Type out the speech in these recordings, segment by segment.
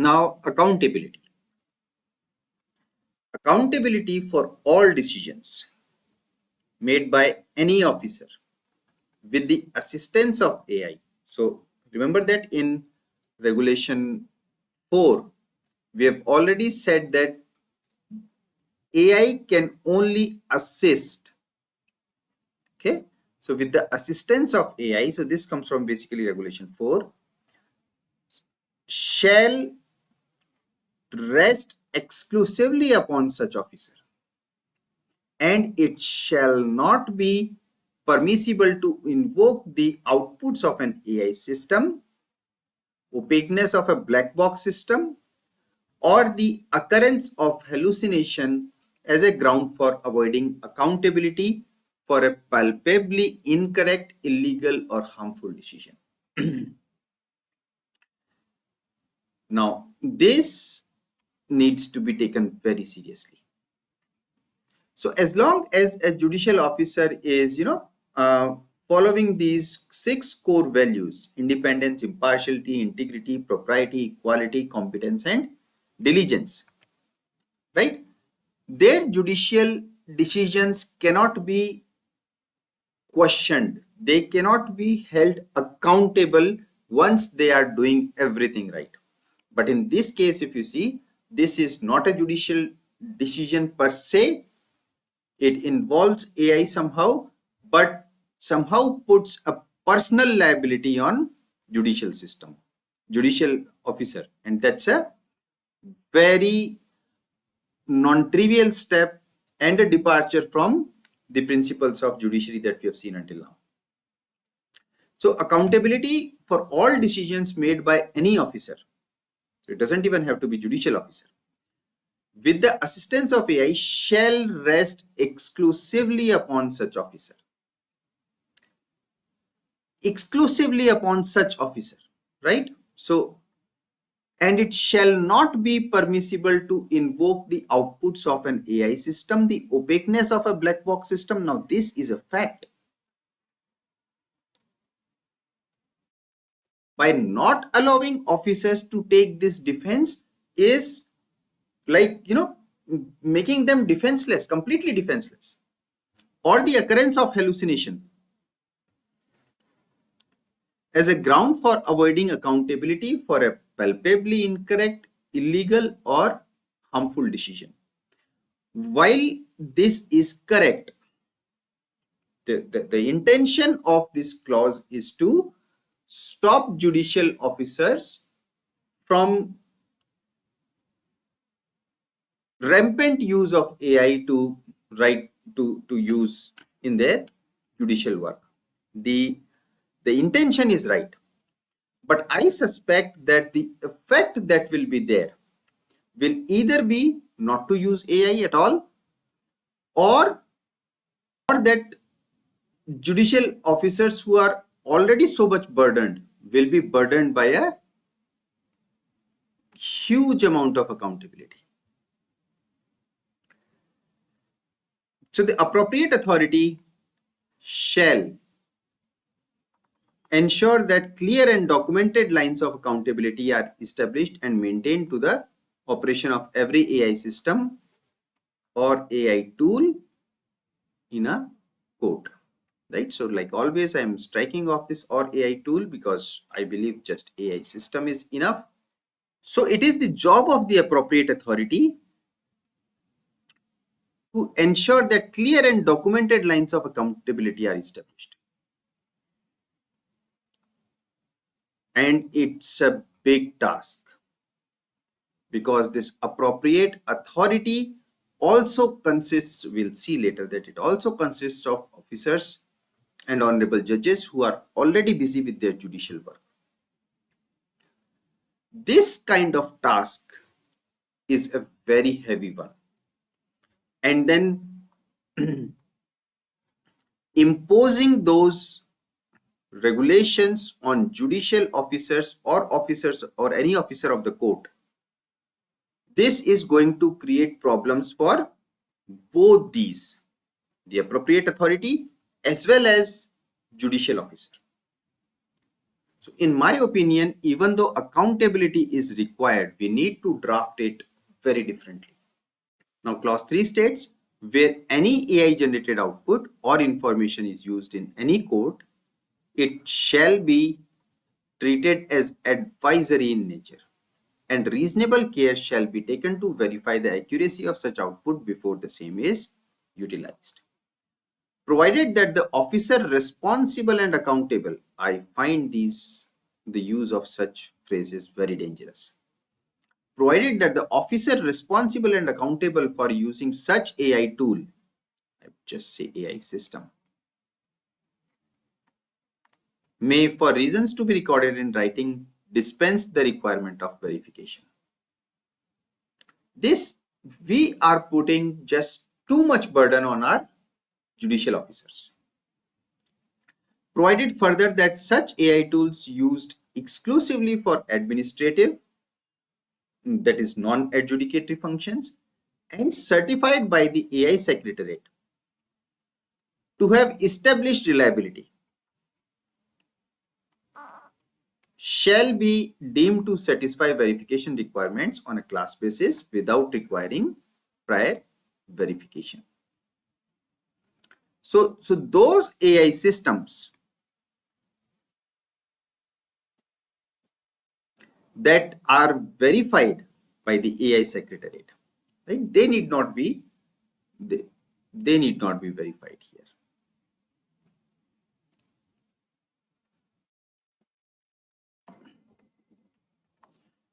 Now, accountability. Accountability for all decisions made by any officer with the assistance of AI. So, remember that in Regulation 4, we have already said that AI can only assist. Okay. So, with the assistance of AI, so this comes from basically Regulation 4, shall rest exclusively upon such officer, and it shall not be permissible to invoke the outputs of an AI system, opaqueness of a black box system, or the occurrence of hallucination as a ground for avoiding accountability for a palpably incorrect, illegal, or harmful decision. Now, this needs to be taken very seriously. So as long as a judicial officer is, following these 6 core values: independence, impartiality, integrity, propriety, equality, competence, and diligence, right? Their judicial decisions cannot be questioned. They cannot be held accountable once they are doing everything right. But in this case, if you see, this is not a judicial decision per se. It involves AI somehow, but somehow puts a personal liability on judicial system, judicial officer, and that's a very non-trivial step and a departure from the principles of judiciary that we have seen until now. So accountability for all decisions made by any officer. So it doesn't even have to be judicial officer, with the assistance of AI, shall rest exclusively upon such officer. Exclusively upon such officer, right? So, and it shall not be permissible to invoke the outputs of an AI system, the opaqueness of a black box system. Now, this is a fact. By not allowing officers to take this defense is like, making them defenseless, completely defenseless, or the occurrence of hallucination as a ground for avoiding accountability for a palpably incorrect, illegal, or harmful decision. While this is correct, the intention of this clause is to stop judicial officers from rampant use of AI to use in their judicial work. The intention is right, but I suspect that the effect that will be there will either be not to use AI at all, or that judicial officers who are already so much burdened will be burdened by a huge amount of accountability. So the appropriate authority shall ensure that clear and documented lines of accountability are established and maintained to the operation of every AI system or AI tool in a court, right? So like always, I'm striking off this or AI tool because I believe just AI system is enough. So it is the job of the appropriate authority to ensure that clear and documented lines of accountability are established. And it's a big task because this appropriate authority also consists, we'll see later that it also consists of officers and honorable judges who are already busy with their judicial work. This kind of task is a very heavy one. And then imposing those regulations on judicial officers or any officer of the court, this is going to create problems for both these, the appropriate authority as well as judicial officer. So in my opinion, even though accountability is required, we need to draft it very differently. Now, clause 3 states, where any AI generated output or information is used in any code, it shall be treated as advisory in nature, and reasonable care shall be taken to verify the accuracy of such output before the same is utilized. Provided that the officer responsible and accountable, I find the use of such phrases very dangerous. Provided that the officer responsible and accountable for using such AI tool, I would just say AI system, may, for reasons to be recorded in writing, dispense the requirement of verification. This, we are putting just too much burden on our judicial officers. Provided further that such AI tools used exclusively for administrative, that is non-adjudicatory functions, and certified by the AI Secretariat to have established reliability, shall be deemed to satisfy verification requirements on a class basis without requiring prior verification. So those AI systems that are verified by the AI Secretariat, right? They need not be verified here.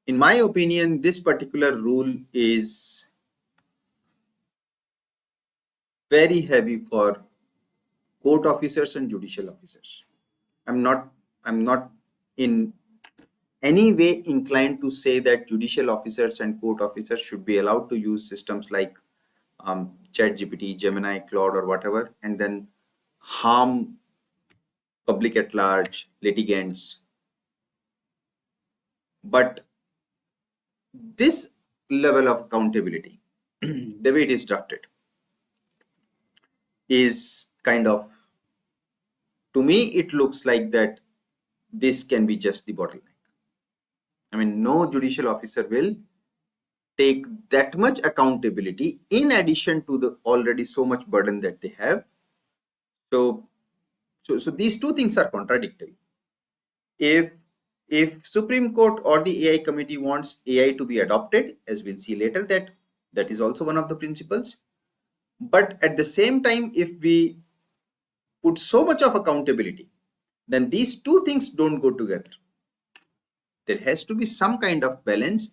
In my opinion, this particular rule is very heavy for court officers and judicial officers. I'm not in any way inclined to say that judicial officers and court officers should be allowed to use systems like ChatGPT, Gemini, Claude, or whatever, and then harm public at large, litigants. But this level of accountability, the way it is drafted, is kind of, to me, it looks like that this can be just the bottleneck. I mean, no judicial officer will take that much accountability in addition to the already so much burden that they have. So these two things are contradictory. If Supreme Court or the AI committee wants AI to be adopted, as we'll see later, that is also one of the principles. But at the same time, if we put so much of accountability, then these two things don't go together. There has to be some kind of balance,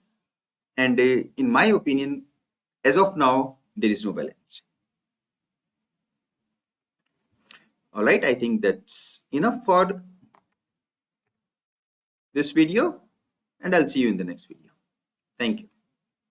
and in my opinion, as of now, there is no balance. All right, I think that's enough for this video, and I'll see you in the next video. Thank you.